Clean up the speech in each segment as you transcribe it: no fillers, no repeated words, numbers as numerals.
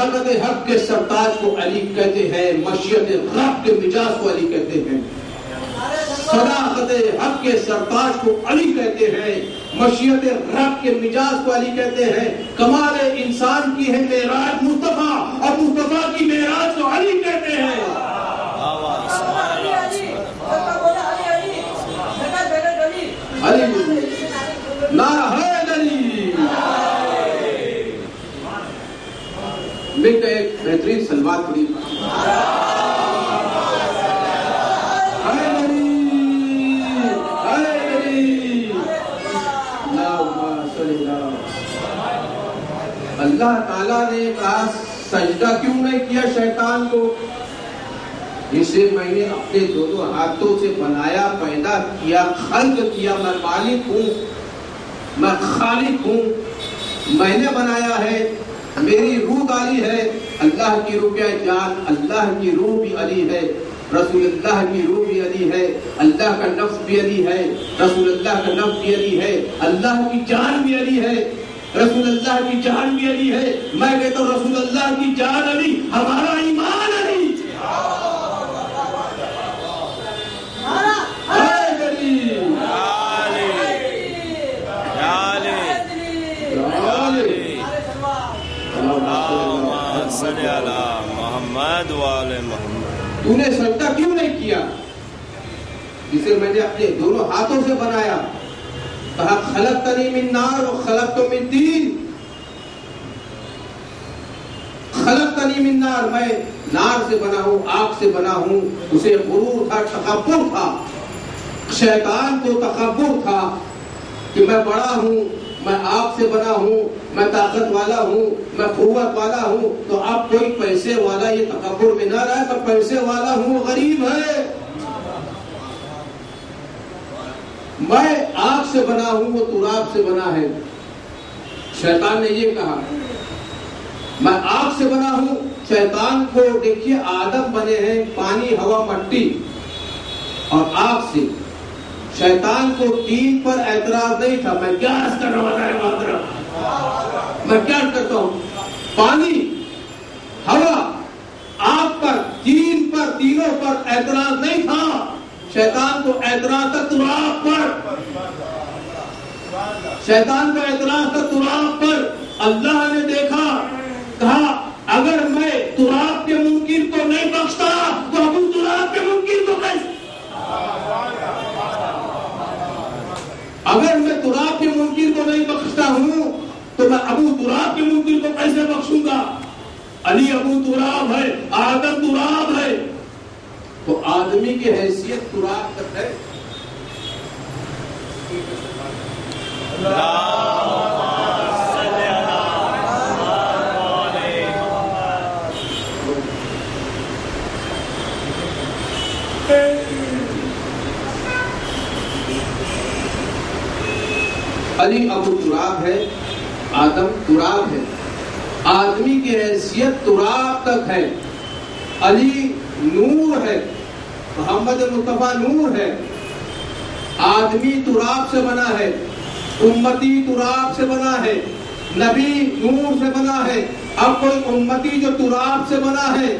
صداقت حق کے سرتاج کو علی کہتے ہیں، مشیت رب کے مجاز کو علی کہتے ہیں۔ صداقت حق کے سرتاج کو علی کہتے ہیں، مشیت رب کے مجاز کو علی کہتے ہیں۔ کمال انسان کی ہے معراج مصطفیٰ، اور مصطفیٰ کی معراج کو علی کہتے ہیں۔ علی نعرہ ہے علی۔ میں ایک بہترین سلوات پڑھی، اللہ تعالیٰ نے کہا سجدہ کیوں نہیں کیا شیطان کو؟ جسے میں نے اپنے دونوں ہاتھوں سے بنایا، پیدا کیا، خلق کیا۔ میں مالک ہوں، میں خالق ہوں، میں نے بنایا ہے، میری روح ڈالی ہے۔ اللہ کی روح کیا جان، اللہ کی روح بھی علی ہے، رسول اللہ کی روح بھی علی ہے، اللہ کا نفس بھی علی ہے، رسول اللہ کا نفس بھی علی ہے، اللہ کی جان بھی علی ہے، رسول اللہ کی جان بھی علی ہے۔ میں کہتا ہوں رسول اللہ کی جان علی، ہمارا ایمان علی۔ محمد والے محمد، تو نے سجدہ کیوں نہیں کیا جسے میں نے اپنے دونوں ہاتھوں سے بنایا؟ کہا خلقتنی من نار و خلقت من طین۔ خلقتنی من نار، میں نار سے بنا ہوں، آگ سے بنا ہوں۔ اسے غرور تھا، تکبر تھا، شیطان کو تکبر تھا کہ میں بڑا ہوں، میں آگ سے بنا ہوں، میں طاقت والا ہوں، میں قوت والا ہوں۔ تو اب کوئی پیسے والا یہ تکبر میں نہ رہے، میں پیسے والا ہوں، غریب ہے۔ میں آگ سے بنا ہوں، وہ تراب سے بنا ہے۔ شیطان نے یہ کہا میں آگ سے بنا ہوں۔ شیطان کو دیکھیے آدم بنے ہیں پانی، ہوا، مٹی اور آگ سے۔ شیطان کو تین پر اعتراض نہیں تھا۔ میں کیا عرض کر رہا ہوں؟ میں کیا کرتا ہوں؟ پانی، ہوا، آگ پر، تین پر، تینوں پر اعتراض نہیں تھا۔ شیطان کو اعتراض تھا تراب پر، شیطان کو اعتراض تھا تراب پر۔ اللہ نے دیکھا، کہا اگر میں تراب کے منکر کو نہیں بخشتا تو ابو تراب کے منکر کو کیسے؟ اگر میں تراب کے منکر کو نہیں بخشتا ہوں تو میں ابو تراب کے منکر کو کیسے بخشوں گا؟ علی ابو تراب ہے، آدم تراب ہے، تو آدمی کی حیثیت تراب تک ہے۔ علی ابو تراب ہے، آدم تراب ہے، آدمی کی حیثیت تراب تک ہے۔ علی نور ہے، محمد مصطفیٰ نور ہے، آدمی تراب سے بنا ہے، امتی تراب سے بنا ہے، نبی نور سے بنا ہے۔ اب کوئی امتی جو تراب سے بنا ہے،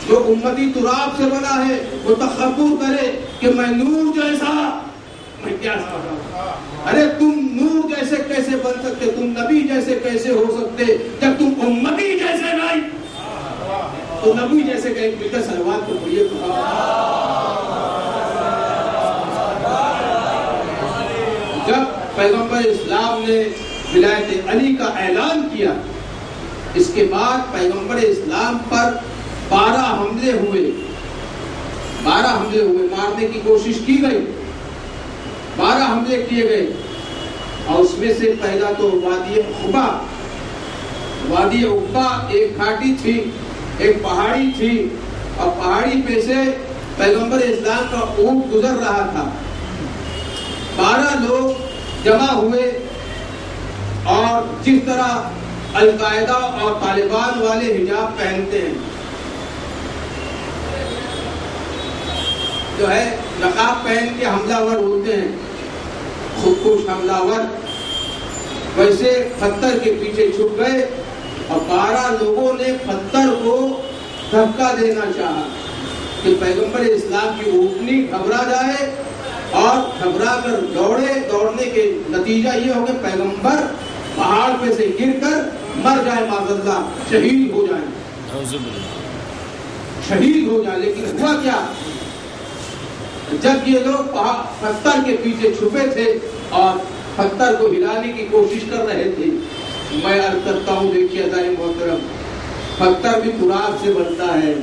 جو امتی تراب سے بنا ہے، وہ تکبر کرے کہ میں نور جیسا، میں کیا سمجھا؟ ارے تم نور جیسے کیسے بن سکتے؟ تم نبی جیسے کیسے ہو سکتے جب تم امتی جیسے نہیں؟ تو نبی جیسے کہیں مل کر سلوات کو پڑھیے۔ جب پیغمبر اسلام نے ولایت علی کا اعلان کیا، اس کے بعد پیغمبر اسلام پر 12 حملے ہوئے، 12 حملے ہوئے، مارنے کی کوشش کی گئی، 12 حملے کیے گئے۔ اور اس میں سے پہلا تو وادی عقبہ، وادی عقبہ ایک گھاٹی تھی، ایک پہاڑی تھی، اور پہاڑی پہ سے پیغمبر اسلام کا اونٹ گزر رہا تھا۔ 12 لوگ جمع ہوئے، اور جس طرح القاعدہ اور طالبان والے حجاب پہنتے ہیں، جو ہے نقاب پہن کے حملہ ور ہوتے ہیں، خودکش حملہ ور، ویسے پتھر کے پیچھے چھپ گئے اور 12 لوگوں نے پتھر کو دھکا دینا چاہا کہ پیغمبر اسلام کی اونٹنی گھبرا جائے اور گھبرا کر دوڑنے کے نتیجہ یہ ہو کہ پیغمبر پہاڑ پہ سے گر کر مر جائے، معاذ اللہ شہید ہو جائے۔ لیکن ہوا کیا؟ جب یہ لوگ پتھر کے پیچھے چھپے تھے اور پتھر کو ہلانے کی کوشش کر رہے تھے، میں عرض کرتا ہوں دیکھیے عزیز محترم، پتھر بھی تراب سے بنتا ہے،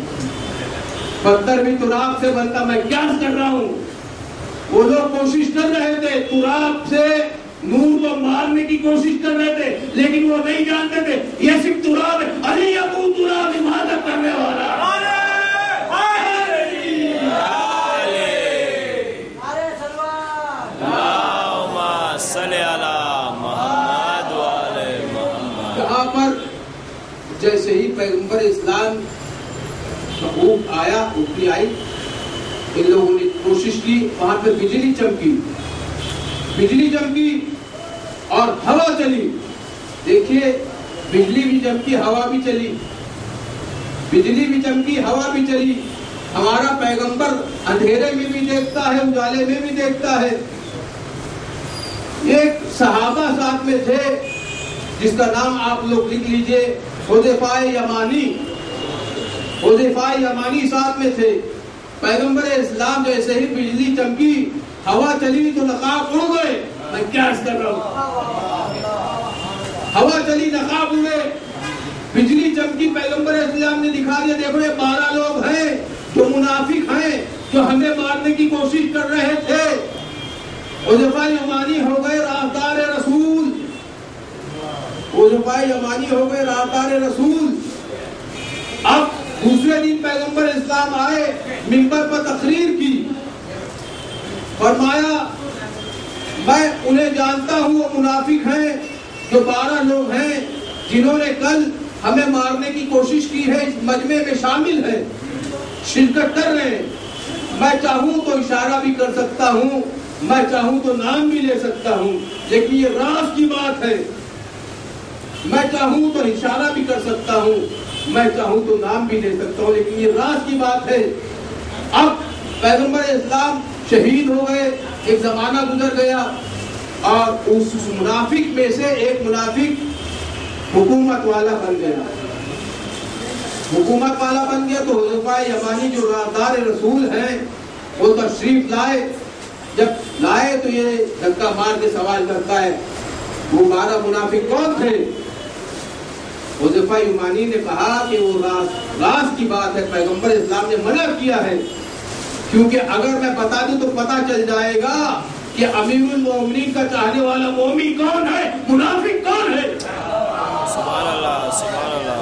پتھر بھی تراب سے بنتا۔ میں کیا کر رہا ہوں؟ وہ لوگ کوشش کر رہے تھے تراب سے نور کو مارنے کی کوشش کر رہے تھے، لیکن وہ نہیں جانتے تھے یہ صرف تراب ہے۔ علی ابو تراب عبادت کرنے والا۔ یہاں پر جیسے ہی پیغمبر اسلام کا اونٹ آیا، اونٹنی آئی، ان لوگوں نے کوشش کی، وہاں پہ بجلی چمکی اور ہوا چلی۔ دیکھیے بجلی بھی چمکی، ہوا بھی چلی، بجلی بھی چمکی، ہوا بھی چلی۔ ہمارا پیغمبر اندھیرے میں بھی دیکھتا ہے، اجالے میں بھی دیکھتا ہے۔ ایک صحابہ ساتھ میں تھے جس کا نام آپ لوگ لکھ لیجئے، حذیفہ یمانی ساتھ میں تھے۔ پیغمبر اسلام جیسے ہی بجلی چمکی، ہوا چلی تو نقاب اڑ گئے۔ میں کیا کر رہا ہوں؟ ہوا چلی، نقاب اڑے، بجلی چمکی، پیغمبر اسلام نے دکھا دیا دیکھو یہ 12 لوگ ہیں جو منافق ہیں، جو ہمیں مارنے کی کوشش کر رہے تھے۔ حذیفہ یمانی ہو گئے راہدار رسول، حذیفہ یمانی ہو گئے راہدار رسول۔ اب دوسرے دن پیغمبر اسلام آئے، منبر پر تقریر کی، فرمایا میں انہیں جانتا ہوں، وہ منافق ہیں جو 12 لوگ ہیں جنہوں نے کل ہمیں مارنے کی کوشش کی ہے، اس مجمع میں شامل ہیں، شرکت کر رہے ہیں۔ میں چاہوں تو اشارہ بھی کر سکتا ہوں، میں چاہوں تو نام بھی لے سکتا ہوں، لیکن یہ راز کی بات ہے۔ میں چاہوں تو اشارہ بھی کر سکتا ہوں، میں چاہوں تو نام بھی لے سکتا ہوں، لیکن یہ راز کی بات ہے۔ اب پیغمبر اسلام شہید ہو گئے، ایک زمانہ گزر گیا اور اس منافق میں سے ایک منافق حکومت والا بن گیا۔ حکومت والا بن گیا تو حذیفہ یمانی جو راہدار رسول ہیں وہ تشریف لائے۔ جب لائے تو یہ دھکا مار کے سوال کرتا ہے وہ 12 منافق کون تھے؟ حذیفہ یمانی نے کہا کہ وہ راز کی بات ہے، پیغمبر اسلام نے منع کیا ہے، کیونکہ اگر میں بتا دوں تو پتا چل جائے گا کہ امیر المومنین کا چاہنے والا مومن کون ہے، منافق کون ہے۔ سبحان اللہ، سبحان اللہ۔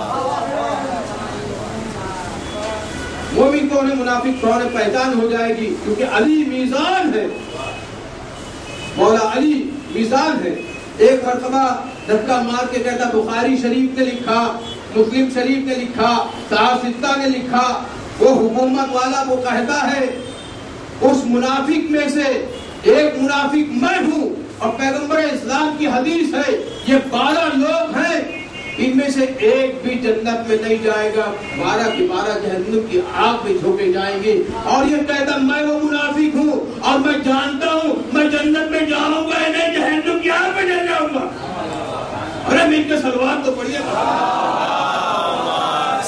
مومن کون ہے، منافق کون ہے، پہچان ہو جائے گی، کیونکہ علی میزان ہے، مولا علی میزان ہے۔ ایک مرتبہ دھکا مار کے کہتا، بخاری شریف نے لکھا، مسلم شریف نے لکھا، صحاح ستہ نے لکھا، وہ حکومت والا وہ کہتا ہے اس منافق میں سے ایک منافق میں ہوں، اور پیغمبر اسلام کی حدیث ہے یہ 12 لوگ ہیں، ان میں سے ایک بھی جنت میں نہیں جائے گا، 12 کے 12 جہنم کی آگ میں جھونکے جائیں گے۔ اور یہ کہتا میں وہ منافق ہوں اور میں جانتا ہوں میں جنت میں جاؤں گا نہیں، جہنم کی آگ میں جل جاؤں گا۔ ارے مل کے سلوات تو پڑھیے،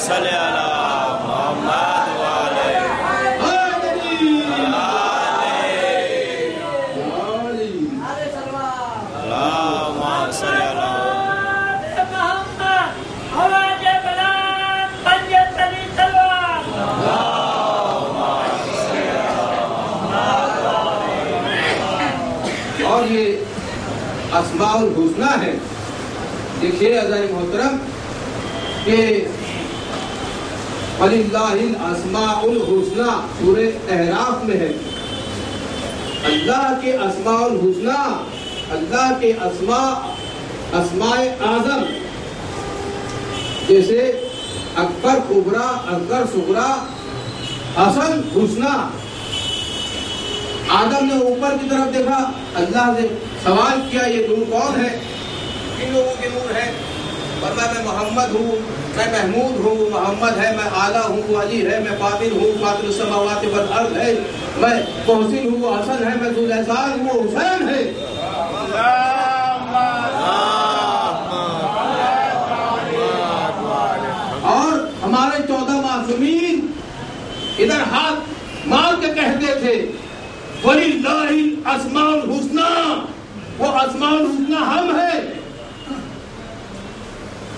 صلی اللہ محمد والے اور یہ اسماء الحسنی ہے۔ دیکھیے عزیز محترم کہ وَلِلَّهِ الْأَسْمَاءُ الْحُسْنَى سورہ اعراف میں ہے، اللہ کے اسماء الحسنی، اللہ کے اسماء اعظم جیسے اکبر، کبریٰ، اصغر، صغریٰ، حسن، حسنی۔ آدم نے اوپر کی طرف دیکھا، اللہ سے سوال کیا یہ نور کون ہے؟ کن لوگوں کے نور ہے؟ فرمایا میں محمد ہوں، میں محمود ہوں، محمد ہے، میں اعلیٰ ہوں، علی ہے، میں فاضل ہوں، فاضل السماوات والارض ہے، میں محسن ہوں، حسن ہے، میں ذوالجلال ہوں، وہ حسین ہے۔ اور ہمارے 14 معصومین ادھر ہاتھ مار کے کہتے تھے وَلِلَّهِ الْأَسْمَاءُ الْحُسْنَى، وہ اسماء الحسنى ہم ہیں۔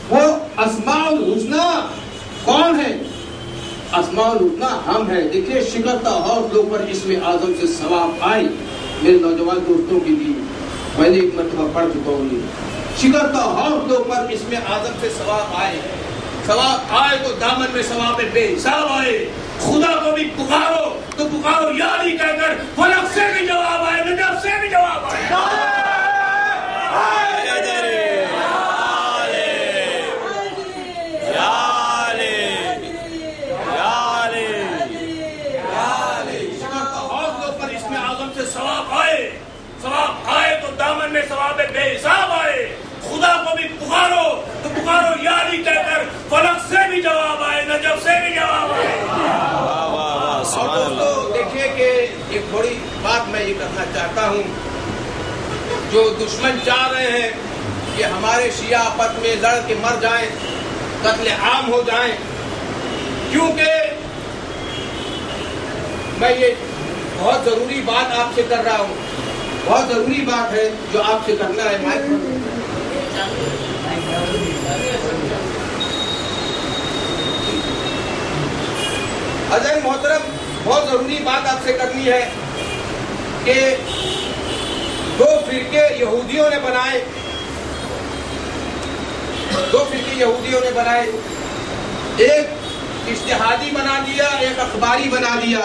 وہ اسماء الحسنى کون ہے؟ اسماء الحسنى ہم ہیں۔ دیکھیے شکستہ حوصلوں پر اسم اعظم سے ثواب آئے۔ میرے نوجوان دوستوں کے لیے میں نے ایک مرتبہ پڑھ چکا ہوں، شکستہ حوصلوں پر اسم اعظم سے ثواب آئے، ثواب آئے تو دامن میں ثواب بے حساب آئے۔ خدا کو بھی پکارو تو پکارو یا علی کہہ کر، فلک سے بھی جواب آئے، نجف سے بھی جواب آئے۔ ثواب آئے تو دامن میں ثواب بے حساب آئے۔ خدا کو بھی پکارو تو پکارو یا علی کہہ کر، فلک سے بھی جواب آئے، نجف سے بھی جواب آئے۔ اور دوستو دیکھیے کہ ایک تھوڑی بات میں یہ کرنا چاہتا ہوں، جو دشمن چاہ رہے ہیں کہ ہمارے شیعہ آپس میں لڑ کے مر جائیں، قتل عام ہو جائیں، کیونکہ میں یہ بہت ضروری بات آپ سے کر رہا ہوں، بہت ضروری بات ہے جو آپ سے کرنا ہے۔ حضرت محترم، بہت ضروری بات آپ سے کرنی ہے کہ دو فرقے یہودیوں نے بنائے، دو فرقے یہودیوں نے بنائے، ایک اجتہادی بنا دیا، ایک اخباری بنا دیا۔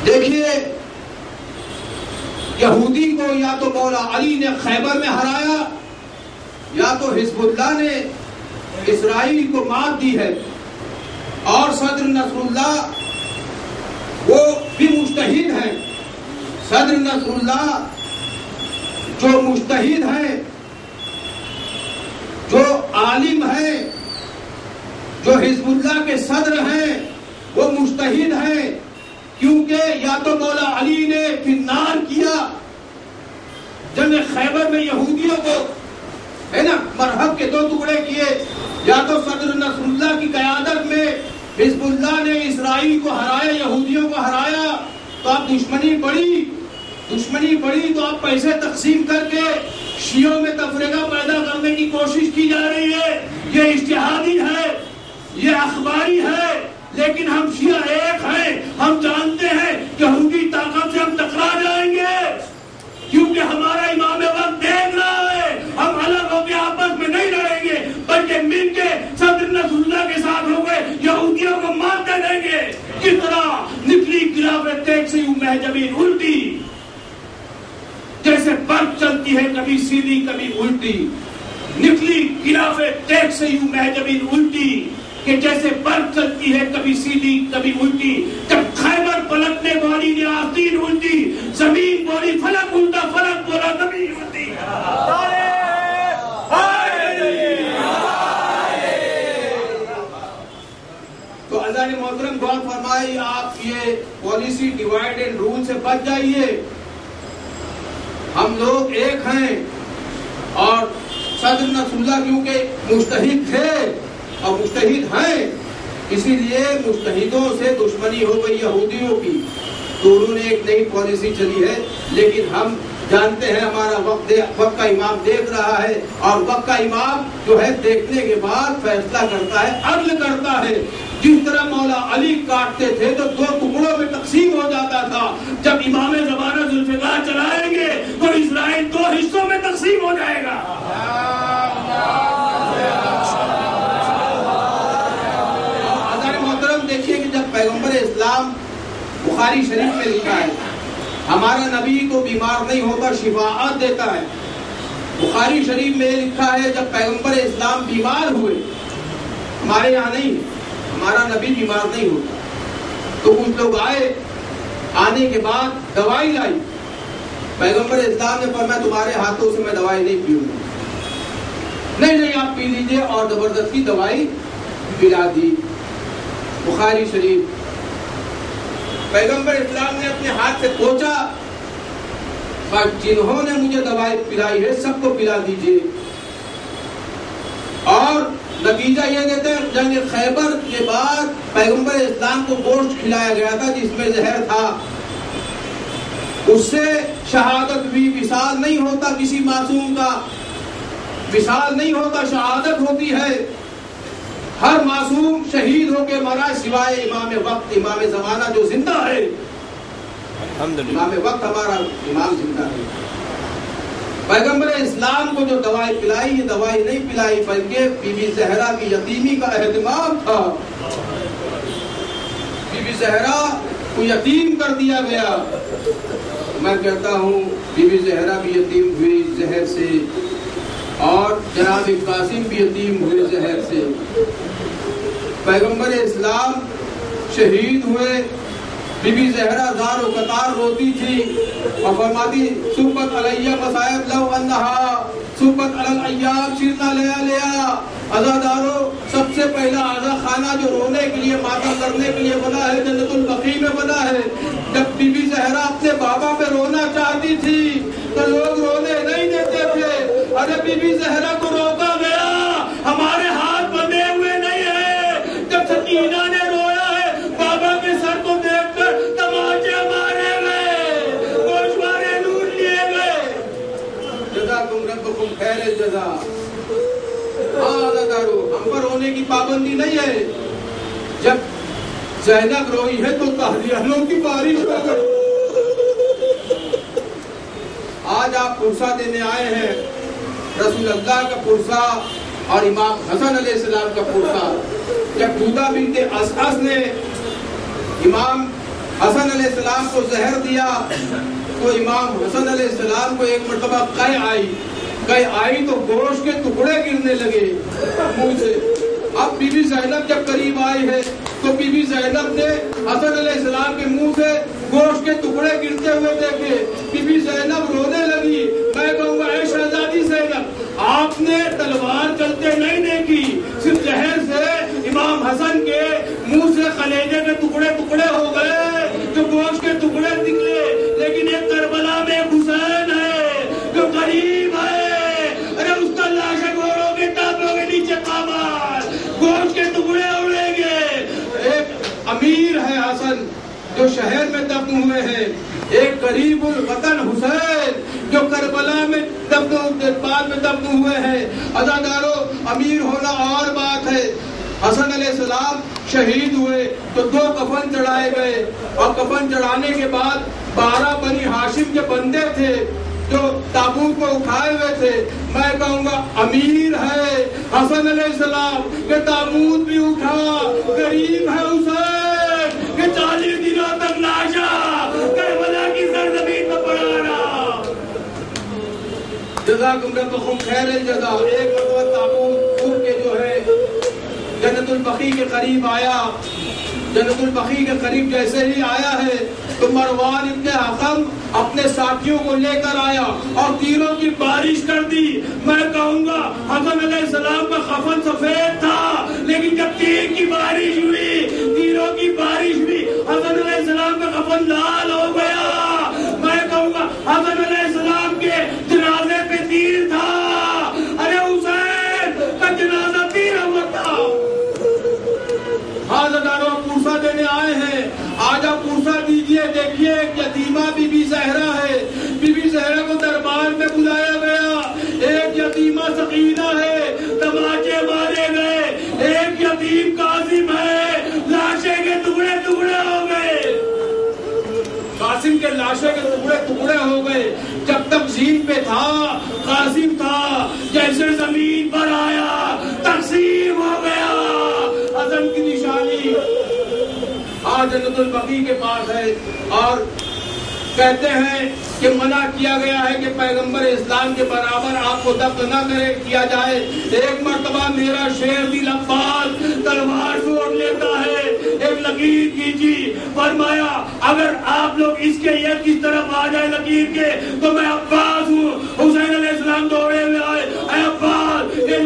دیکھیے یہودی کو یا تو مولا علی نے خیبر میں ہرایا، یا تو حزب اللہ نے اسرائیل کو مات دی ہے، اور صدر نصر اللہ وہ بھی مجتہد ہیں۔ صدر نصر اللہ جو مجتہد ہیں، جو عالم ہیں، جو حزب اللہ کے صدر ہیں، وہ مجتہد ہیں، کیونکہ یا تو مولا علی نے فنار کیا جنگ خیبر میں یہودیوں کو، ہے نا، مرحب کے 2 ٹکڑے کیے، یا تو صدر نصر اللہ کی قیادت میں حزب اللہ نے اسرائیل کو ہرایا، یہودیوں کو ہرایا۔ تو اب دشمنی بڑی تو اب پیسے تقسیم کر کے شیعوں میں تفرقہ پیدا کرنے کی کوشش کی جا رہی ہے۔ یہ اجتہادی ہے، یہ اخباری ہے، لیکن ہم شیعہ ایک ہیں۔ ہم جانتے ہیں کہ یہودی طاقت سے ہم ٹکرا جائیں گے، کیونکہ ہمارا امام وقت دیکھ رہا ہے۔ ہم الگ ہو کے آپس میں نہیں لڑیں گے، بلکہ مل کے صدر نصر اللہ کے ساتھ ہو گئے یہودیوں کو مار دے دیں گے۔ کس طرح نکلی خلاف تیگ سے یوں محجبین الٹی، جیسے برف چلتی ہے کبھی سیدھی کبھی الٹی، نکلی خلاف تیگ سے یوں محجبین الٹی، کہ جیسے برف چلتی ہے کبھی سیدھی کبھی الٹی۔ جب خیبر پلٹنے والی نے آستین الٹی، زمین بولی فلک الٹا، فلک بولا زمین الٹی۔ تو اللہ نے محترم غور فرمائی، آپ یہ پالیسی ڈیوائڈ اینڈ رول سے بچ جائیے۔ ہم لوگ ایک ہیں، اور صدر نصر اللہ کیونکہ مجتہد تھے اور مجتہد ہیں، اسی لیے مجتہدوں سے دشمنی ہو گئی یہودیوں کی، تو انہوں نے ایک نئی پالیسی چلی ہے۔ لیکن ہم جانتے ہیں ہمارا وقت کا امام دیکھ رہا ہے، اور وقت کا امام جو ہے دیکھنے کے بعد فیصلہ کرتا ہے، عدل کرتا ہے۔ جس طرح مولا علی کاٹتے تھے تو 2 ٹکڑوں میں تقسیم ہو جاتا تھا، جب امام زمانہ ذوالفقار چلائیں گے تو اسرائیل 2 حصوں میں تقسیم ہو جائے گا۔ دیکھیے کہ جب پیغمبر اسلام بخاری شریف میں لکھا ہے ہمارا نبی کو بیمار نہیں ہوتا، شفاعت دیتا ہے۔ بخاری شریف میں لکھا ہے جب پیغمبر اسلام بیمار ہوئے، ہمارے یہاں نہیں، ہمارا نبی بیمار نہیں ہوتا، تو کچھ لوگ آئے، آنے کے بعد دوائی لائی، پیغمبر اسلام نے فرمایا تمہارے ہاتھوں سے میں دوائی نہیں پیوں گا۔ نہیں آپ پی لیجئے، اور زبردستی دوائی پلا دی۔ بخاری شریف۔ پیغمبر اسلام نے اپنے ہاتھ سے پوچھا، جنہوں نے مجھے دوائی پلائی ہے سب کو پلا دیجئے۔ اور نتیجہ یہ دیتے ہیں جنگ خیبر کے بعد پیغمبر اسلام کو گوشت کھلایا گیا تھا جس میں زہر تھا، اس سے شہادت بھی وصال نہیں ہوتا، کسی معصوم کا وصال نہیں ہوتا، شہادت ہوتی ہے۔ ہر معصوم شہید ہو کے مرا سوائے امام وقت، امام زمانہ جو زندہ ہے۔ امام وقت ہمارا امام زندہ ہے۔ پیغمبر اسلام کو جو دوائی پلائی، یہ دوائی نہیں پلائی بلکہ بی بی زہرا کی یتیمی کا اہتمام تھا۔ بی بی زہرا کو یتیم کر دیا گیا۔ میں کہتا ہوں بی بی زہرا بھی یتیم ہوئی زہر سے، اور جناب قاسم بھی یتیم ہوئے زہر سے۔ پیغمبر اسلام شہید ہوئے، بی بی زہرا زار و قطار روتی تھی اور فرماتی صبت علیہ مصائب لو انہا صبت علی الایام شرنا لیا لیا۔ عزادارو، سب سے پہلا عزا خانہ جو رونے کے لیے، ماتم کرنے کے لیے بنا ہے، جنت البقیع میں بنا ہے۔ جب بی بی زہرا اپنے بابا پہ رونا چاہتی تھی تو لوگ رونے نہیں دیتے تھے۔ ارے بی بی زہرا کو روکا گیا، ہمارے ہاتھ بندھے ہوئے نہیں ہیں۔ جب سکینہ نے رویا ہے بابا کے سر کو دیکھ کر، تماچے مارے گئے، گوشوارے لوٹ لیے گئے۔ جزاکم ربکم خیر الجزا۔ ہم پر رونے کی پابندی نہیں ہے۔ جب زینب روئی ہے تو تہلیلوں کی بارش ہو گئی۔ آج آپ پرسہ دینے آئے ہیں، رسول اللہ کا پرسہ اور امام حسن علیہ السلام کا پرسہ۔ جب دودہ بنت اسعد نے امام حسن علیہ السلام کو زہر دیا تو امام حسن علیہ السلام کو ایک مرتبہ قے آئی تو گوشت کے ٹکڑے گرنے لگے منہ سے۔ اب بی بی زینب جب قریب آئی ہے تو بی بی زینب نے حسن علیہ السلام کے منہ سے گوشت کے ٹکڑے گرتے ہوئے دیکھے۔ بی بی زینب رونے لگی۔ میں کہوں گا اے شہزادی زینب، آپ نے تلوار چلتے نہیں دیکھی، صرف زہر سے امام حسن کے منہ سے کلیجے کے ٹکڑے ٹکڑے ہو گئے، جو گوشت کے ٹکڑے نکلے۔ لیکن ایک کربلا میں حسین ہے جو قریب ہے، ارے اس کا لاش گوروں کے ٹانگوں کے نیچے قامت، گوشت کے ٹکڑے اڑیں گے۔ ایک امیر ہے حسن جو شہر میں دفن ہوئے ہیں، ایک قریب الوطن حسین جو کربلا میں بعد میں دفن ہوئے ہیں۔ عزادارو، امیر ہونا اور بات ہے۔ حسن علیہ السلام شہید ہوئے تو 2 کفن چڑھائے گئے، اور کفن چڑھانے کے بعد 12 بنی ہاشم کے بندے تھے جو تابوت کو اٹھائے ہوئے تھے۔ میں کہوں گا امیر ہے حسن علیہ السلام کہ تابوت بھی اٹھا، غریب ہے حسین کہ 40 دنوں تک لاشا کربلا کی سرزمین میں پڑا رہا۔ جزاکم ربکم خیر الجزا۔ ایک مرتبہ تابوت اٹھ کے جو ہے جنت البقیع کے قریب آیا۔ جنت البقیع کے قریب جیسے ہی آیا ہے تو مروان ابن حکم اپنے ساتھیوں کو لے کر آیا اور تیروں کی بارش کر دی۔ میں کہوں گا حسن علیہ السلام کا کفن سفید تھا، لیکن جب تیر کی بارش ہوئی، تیروں کی بارش ہوئی، حسن علیہ السلام کا کفن لال ہو گیا۔ میں کہوں گا حسن علیہ السلام کے جنازے پہ تیر تھا، ارے حسین کا جنازہ تیر ہوا تھا۔ حاضرانوں پورسا دینے آئے ہیں، آج آپ پورسا دیجئے۔ دیکھیے ایک یتیمہ بی بی زہرا ہے، بی بی زہرا کو دربار میں بلایا گیا۔ ایک یتیمہ سکینہ ہے، تماچے مارے گئے۔ ایک یتیم قاسم ہے، لاشے کے ٹکڑے ٹکڑے ہو گئے۔ قاسم کے لاشے کے ٹکڑے ٹکڑے ہو گئے۔ جب تک زین پہ تھا قاسم تھا، جیسے زمین پر آیا تقسیم ہو گیا۔ عزم کی نشانی آج جنت البقیع کے پاس ہے، اور کہتے ہیں کہ منع کیا گیا ہے کہ پیغمبر اسلام کے برابر آپ کو دفن نہ کیا جائے۔ ایک مرتبہ میرا شیر دل عباس تلوار چھوڑ لیتا ہے، ایک لکیر کیجیے، فرمایا اگر آپ لوگ اس کے یہ کس طرف آ جائے لکیر کے تو میں عباس ہوں۔ حسین علیہ السلام دوڑے ہوئے آئے، اے عباس یہ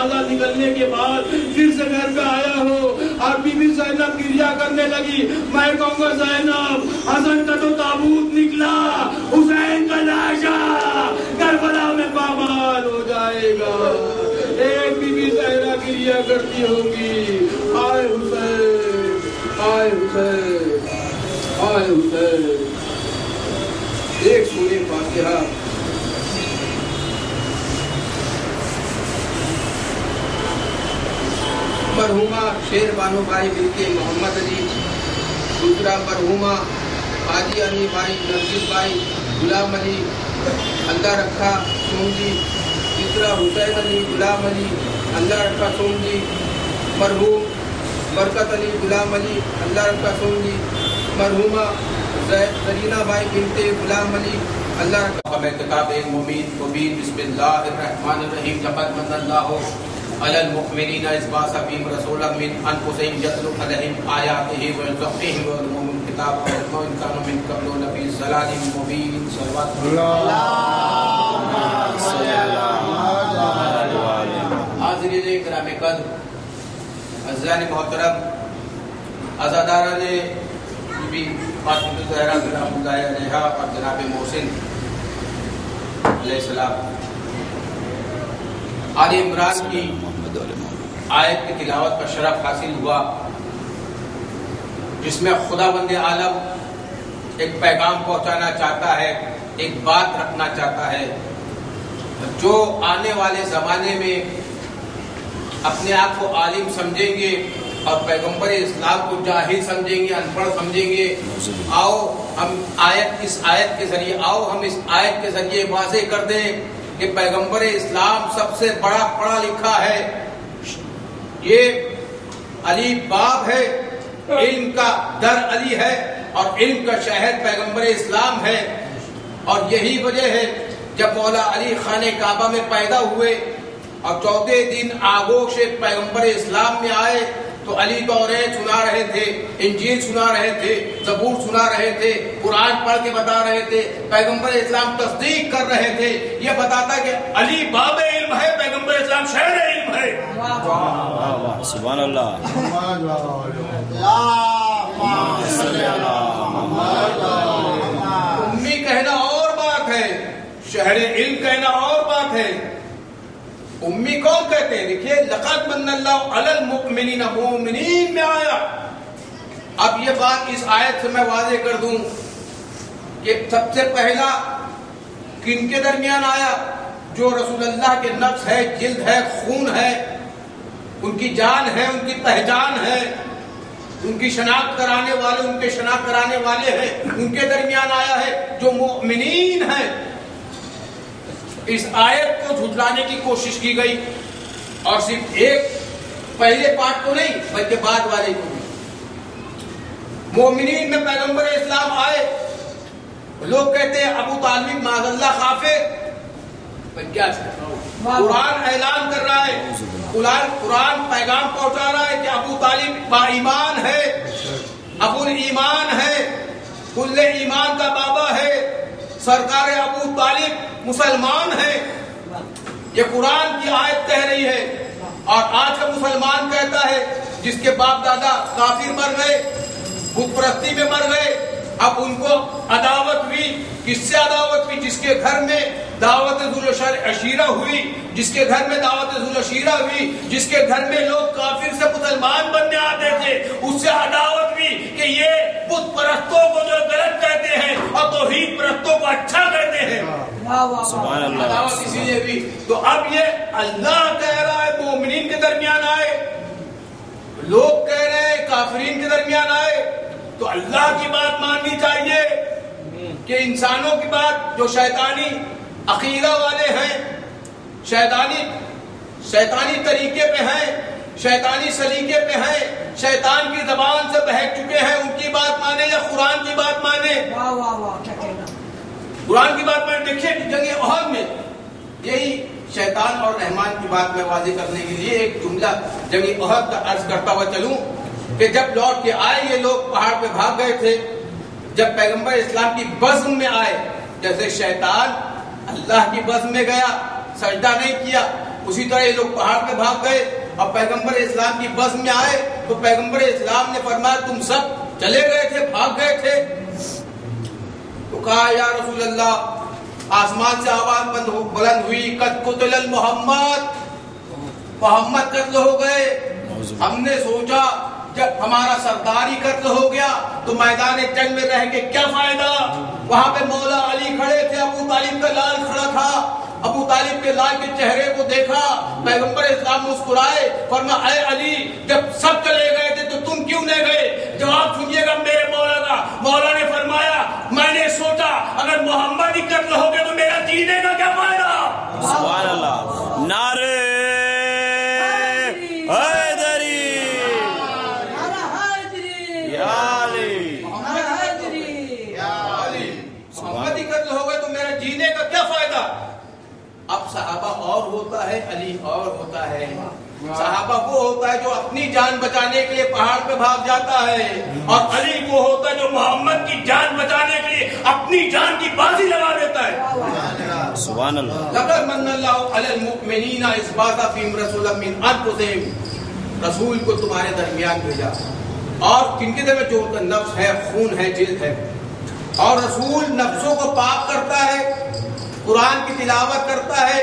دروازہ نکلنے کے بعد پھر سے گھر پہ آیا ہو اور بی بی زینب گریا کرنے لگی، میں کہوں گا زینب حسن کا تو تابوت نکلا، حسین کا لاشا کربلا میں پامال ہو جائے گا۔ ایک بی بی زینب گریا کرتی ہوگی، آئے حسین آئے حسین آئے حسین۔ ایک سورہ فاتحہ مرحومہ شیر بانو بھائی بنت محمد علی، دوسرا مرحومہ حاجی علی بھائی نرگس بھائی غلام علی اللہ رکھا سوم جی، تیسرا حسین علی غلام علی اللہ رکھا سوم جی، مرحوم برکت علی غلام علی اللہ رکھا سوم جی، مرحومہ زرینہ بھائی بنت غلام علی اللہ رکھا۔ کتاب مبین مبین بسم اللہ الرحمن الرحیم، لقد من اللہ علی المؤمنین اذ بعث فیہم رسولا من انفسہم یتلو علیہم آیاتہ ویزکیہم ویعلمہم الکتاب والحکمہ وان کانوا من قبل لفی ضلال مبین۔ صلوات حاضرین کرام قدر، عزیزان محترم، عزاداران بی فاطمہ الزہرا سلام اللہ علیہا اور جناب محسن علیہ السلام، آل عمران کی آیت کی تلاوت کا شرف حاصل ہوا، جس میں خداوند عالم ایک پیغام پہنچانا چاہتا ہے، ایک بات رکھنا چاہتا ہے۔ جو آنے والے زمانے میں اپنے آپ کو عالم سمجھیں گے اور پیغمبر اسلام کو جاہل سمجھیں گے، ان پڑھ سمجھیں گے، آؤ ہم اس آیت کے ذریعے واضح کر دیں کہ پیغمبر اسلام سب سے بڑا پڑھا لکھا ہے، یہ علی باب ہے، علم کا در علی ہے اور علم کا شہر پیغمبر اسلام ہے۔ اور یہی وجہ ہے جب مولا علی خانہ کعبہ میں پیدا ہوئے اور 14 دن آغوش پیغمبر اسلام میں آئے تو علی توریت سنا رہے تھے، انجیل سنا رہے تھے، زبور سنا رہے تھے، قرآن پڑھ کے بتا رہے تھے، پیغمبر اسلام تصدیق کر رہے تھے۔ یہ بتاتا کہ علی باب علم ہے، پیغمبر اسلام شہر علم ہے۔ سبحان اللہ۔ امی کہنا اور بات ہے، شہر علم کہنا اور بات ہے۔ امی کون کہتے ہیں؟ دیکھیے لقد من اللہ علی المؤمنین، مومنین میں آیا۔ اب یہ بات اس آیت سے میں واضح کر دوں کہ سب سے پہلا کن کے درمیان آیا؟ جو رسول اللہ کے نفس ہے، جلد ہے، خون ہے، ان کی جان ہے، ان کی پہچان ہے، ان کی شناخت کرانے والے، ان کے شناخت کرانے والے ہیں، ان کے درمیان آیا ہے جو مومنین ہیں۔ اس آیت کو جھٹلانے کی کوشش کی گئی، اور صرف ایک پہلے پارٹ کو نہیں بلکہ بعد والے کو بھی۔ مومنین میں پیغمبر اسلام آئے، لوگ کہتے ہیں ابو طالب معاذ اللہ کافر، کیا قرآن اعلان کر رہا ہے، قرآن پیغام پہنچا رہا ہے کہ ابو طالب با ایمان ہے، ابو ایمان ہے، کل ایمان کا بابا ہے، سرکار ابو طالب مسلمان ہے۔ یہ قرآن کی آیت کہہ رہی ہے، اور آج کا مسلمان کہتا ہے جس کے باپ دادا کافر مر گئے، بت پرستی میں مر گئے، اب ان کو عداوت ہوئی۔ کس سے عداوت ہوئی؟ جس کے گھر میں دعوت ذوالعشیرہ ہوئی، جس کے گھر میں دعوت ذوالعشیرہ ہوئی، جس کے گھر میں لوگ کافر سے مسلمان بننے آتے تھے، اس سے عداوت ہوئی کہ یہ بت پرستوں کو جو غلط کہتے ہیں اور توحید پرستوں کو اچھا کہتے ہیں۔ سبحان اللہ۔ عداوت اسی لیے بھی تو اب یہ اللہ کہہ رہا ہے مومنین کے درمیان آئے، لوگ کہہ رہے ہیں کافرین کے درمیان آئے، تو اللہ کی بات ماننی چاہیے کہ انسانوں کی بات جو شیطانی عقیدہ والے ہیں، شیطانی طریقے پہ ہیں، شیطانی سلیقے پہ ہیں، شیطان کی زبان سے بہک چکے ہیں، ان کی بات مانے یا قرآن کی بات مانے؟ قرآن کی بات مانے۔ دیکھیے جنگ احد میں یہی شیطان اور رحمان کی بات میں واضح کرنے کے لیے ایک جملہ جنگ احد کا عرض کرتا ہوا چلوں کہ جب لوٹ کے آئے یہ لوگ پہاڑ پہ بھاگ گئے تھے، جب پیغمبر اسلام کی بزم میں آئے، جیسے شیطان اللہ کی بزم میں گیا، سجدہ نہیں کیا، اسی طرح یہ لوگ پہاڑ پہ بھاگ گئے اور پیغمبر اسلام کی بس میں آئے تو پیغمبر اسلام نے فرمایا تم سب چلے گئے تھے، بھاگ گئے تھے؟ تو کہا یا رسول اللہ، آسمان سے آواز بلند ہوئی، قد قتل محمد، محمد قتل ہو گئے۔ ہم نے سوچا جب ہمارا سردار ہی قتل ہو گیا تو میدان جنگ میں رہ کے کیا فائدہ؟ وہاں پہ مولا علی کھڑے تھے، ابو طالب کا لال کھڑا تھا، ابو طالب کے لال کے چہرے کو دیکھا، پیغمبر اسلام مسکرائے، فرمایا اے علی جب سب چلے گئے تھے تو تم کیوں نہیں گئے؟ جواب سنیے گا میرے مولا کا۔ مولا نے فرمایا میں نے سوچا اگر محمد ہی قتل ہو گیا تو میرا جینے کا کیا فائدہ؟ سبحان اللہ، نعرے محمد ہی قتل ہو گئے تو میرا جینے کا کیا فائدہ؟ اب صحابہ اور ہوتا ہے، علی اور ہوتا ہے۔ صحابہ وہ ہوتا ہے جو اپنی جان بچانے کے لیے پہاڑ پہ بھاگ جاتا ہے، اور علی وہ ہوتا ہے جو محمد کی جان بچانے کے لیے اپنی جان کی بازی لگا دیتا ہے۔ سبحان اللہ۔ لقد من اللہ علی المؤمنین اذ بعث فیہم رسولا من انفسہم، رسول کو تمہارے درمیان بھیجا، اور جن کے دل میں جو ان کا نفس ہے، خون ہے، جلد ہے، اور رسول نفسوں کو پاک کرتا ہے، قرآن کی تلاوت کرتا ہے۔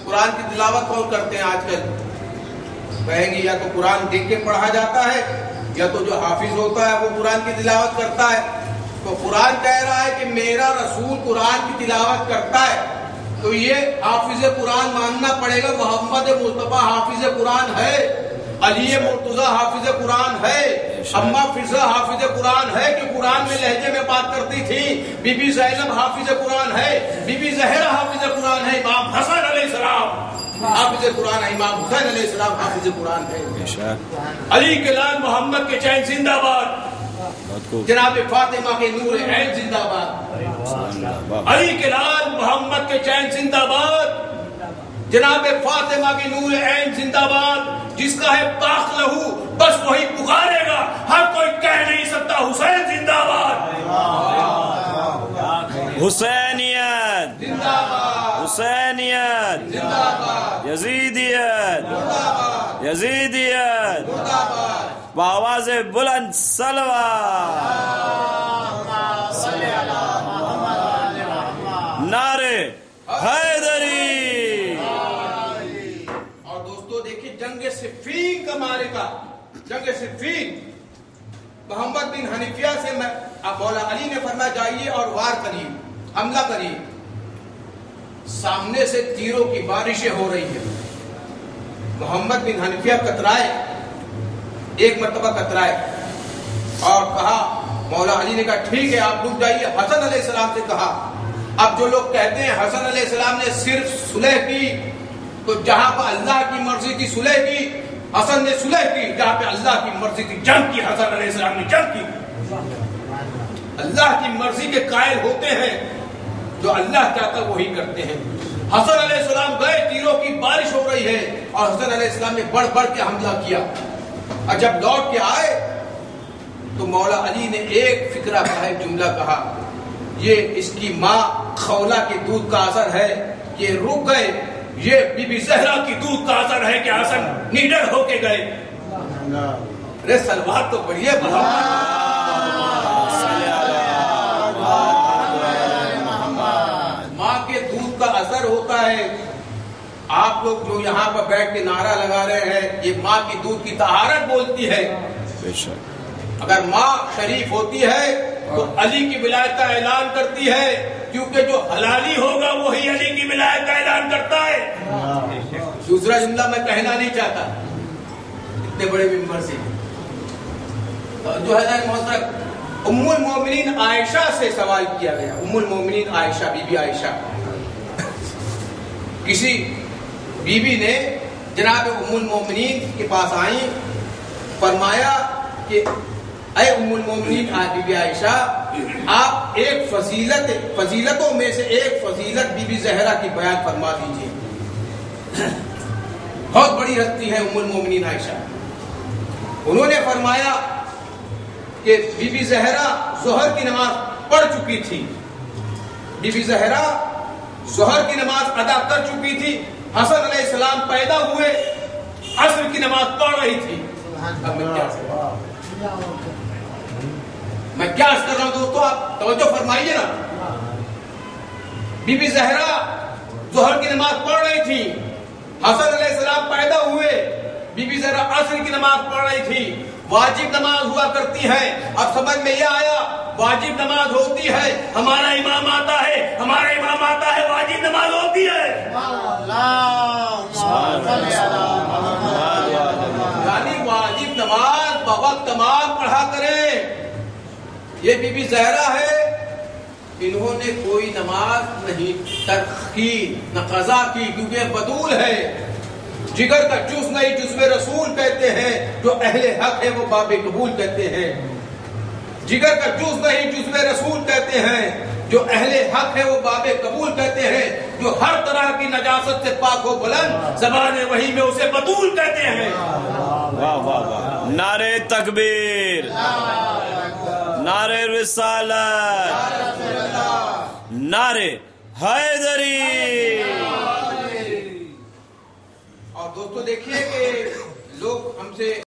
قرآن کی تلاوت کون کرتے ہیں آج کل؟ کہیں گے یا تو قرآن دیکھ کے پڑھا جاتا ہے یا تو جو حافظ ہوتا ہے وہ قرآن کی تلاوت کرتا ہے۔ تو قرآن کہہ رہا ہے کہ میرا رسول قرآن کی تلاوت کرتا ہے، تو یہ حافظ قرآن ماننا پڑے گا۔ محمد مصطفیٰ حافظ قرآن ہے، علی مرتضیٰ حافظ قرآن ہے، اما فضا حافظ قرآن ہے کہ قرآن میں لہجے میں بات کرتی تھی، بی بی زینب حافظ قرآن ہے، بی بی زہرا حافظ قرآن ہے، امام حسن علیہ السلام حافظ قرآن ہے، امام حسین علیہ السلام حافظ قرآن ہے۔ علی کے لال محمد کے چین زندہ باد، جناب فاطمہ کے نور عین زندہ باد، علی کے لال محمد کے چین زندہ باد، جناب فاطمہ کی نور عین زندہ باد۔ جس کا ہے پاک لہو بس وہی پکارے گا، ہر کوئی کہہ نہیں سکتا حسین زندہ باد، حسینیت زندہ باد، حسینیت زندہ باد، یزیدیت یزیدیت، زندہ باد۔ بآواز بلند صلوات، نعرے حیدری۔ جنگ صفین کا معرکہ، جنگ صفین، محمد بن حنیفیہ سے مولا علی نے فرمایا جائیے اور وار کریے، حملہ کریے۔ سامنے سے تیروں کی بارشیں ہو رہی ہیں، محمد بن حنیفیہ کترائے، ایک مرتبہ کترائے اور کہا، مولا علی نے کہا ٹھیک ہے آپ رک جائیے۔ حسن علیہ السلام سے کہا، اب جو لوگ کہتے ہیں حسن علیہ السلام نے صرف صلح کی، تو جہاں پہ اللہ کی مرضی کی صلح کی، حسن نے صلح کی، جہاں پہ اللہ کی مرضی کی جنگ کی، حسن علیہ السلام نے جنگ کی۔ اللہ کی مرضی کے قائل ہوتے ہیں، جو اللہ چاہتا وہی کرتے ہیں۔ حسن علیہ السلام گئے، تیروں کی بارش ہو رہی ہے، اور حسن علیہ السلام نے بڑھ بڑھ کے حملہ کیا، اور جب لوٹ کے آئے تو مولا علی نے ایک فکرہ کہا، ایک جملہ کہا، یہ اس کی ماں خولہ کے دودھ کا اثر ہے، یہ رک گئے، یہ بی بی زہرا کی دودھ کا اثر ہے کہ حسن نیڈر ہو کے گئے۔ ارے سلوات تو بڑھیا ماں کے دودھ کا اثر ہوتا ہے۔ آپ لوگ جو یہاں پر بیٹھ کے نعرہ لگا رہے ہیں، یہ ماں کی دودھ کی طہارت بولتی ہے۔ اگر ماں شریف ہوتی ہے تو علی کی ولایت کا اعلان کرتی ہے، کیونکہ جو حلالی ہوگا وہی علی کی ولایت کا اعلان کرتا ہے۔ دوسرا جملہ میں کہنا نہیں چاہتا اتنے بڑے ممبر سے، جو ہے محترم ام المومنین عائشہ سے سوال کیا گیا۔ ام المومنین عائشہ، بی بی عائشہ، کسی بی بی نے جناب ام المومنین کے پاس آئیں، فرمایا کہ اے ام المومنین بی بی عائشہ، آپ ایک فضیلتوں میں سے ایک فضیلت بی بی زہرا کی بیان فرما دیجیے۔ بہت بڑی ہستی ہے ام المومنین عائشہ۔ انہوں نے فرمایا کہ بی بی زہرا ظہر کی نماز پڑھ چکی تھی، بی بی زہرا ظہر کی نماز ادا کر چکی تھی، حسن علیہ السلام پیدا ہوئے، عصر کی نماز پڑھ رہی تھی. اب میں کیا کر رہا ہوں دوستو، آپ توجہ فرمائیے نا. بی بی زہرا ظہر کی نماز پڑھ رہی تھی، حسن علیہ السلام پیدا ہوئے، بی بی زہرا عصر کی نماز پڑھ رہی تھی. واجب نماز ہوا کرتی ہے. اب سمجھ میں یہ آیا، واجب نماز ہوتی ہے، ہمارا امام آتا ہے، ہمارا امام آتا ہے، واجب نماز ہوتی ہے. یعنی واجب نماز بوقت تمام پڑھا کریں. یہ بی بی زہرا ہے، انہوں نے کوئی نماز نہیں ترک کی، نہ قضا کی، کیونکہ بدول ہے. جگر کا جز نہیں، جزو رسول کہتے ہیں. جو اہل حق ہے وہ باب قبول کہتے ہیں. جگر کا جز نہیں، جزو رسول کہتے ہیں. جو اہل حق ہے وہ باب قبول کہتے ہیں. جو ہر طرح کی نجاست سے پاک ہو بلند، زبان وحی میں اسے بطول کہتے ہیں. واہ واہ واہ. نعرہ تکبیر، نعرہ رسالت، نعرہ حیدری. اور دوستو دیکھیے کہ لوگ ہم سے